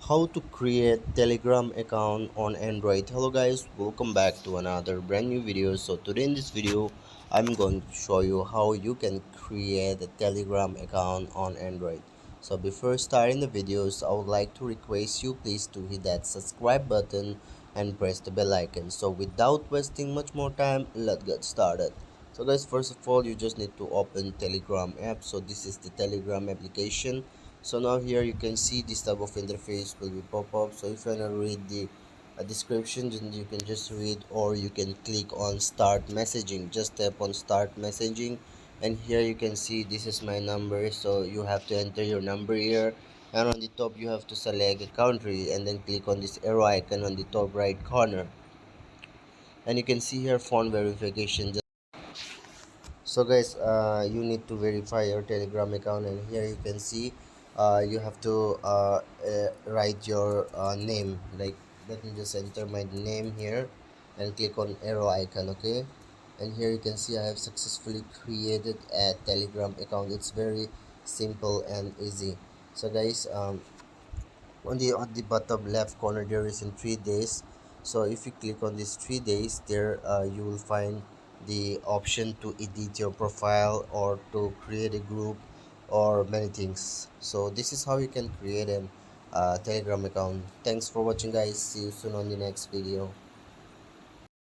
How to create Telegram account on Android. Hello guys, welcome back to another brand new video. So today in this video I'm going to show you how you can create a Telegram account on Android. So before starting the videos, I would like to request you please to hit that subscribe button and press the bell icon. So without wasting much more time, let's get started. So guys, first of all you just need to open Telegram app. So this is the Telegram application. So now here you can see this type of interface will be pop up. So if you want to read the description, then you can just read, or you can click on start messaging. Just tap on start messaging, and here you can see this is my number. So you have to enter your number here, and on the top you have to select a country and then click on this arrow icon on the top right corner, and you can see here phone verification. So guys, you need to verify your Telegram account, and here you can see you have to write your name. Like, let me just enter my name here and click on arrow icon. Okay, and here you can see I have successfully created a Telegram account. It's very simple and easy. So guys, on the bottom left corner there is in 3 days. So if you click on these 3 days there, you will find the option to edit your profile or to create a group or many things. So this is how you can create a Telegram account. Thanks for watching guys, see you soon on the next video.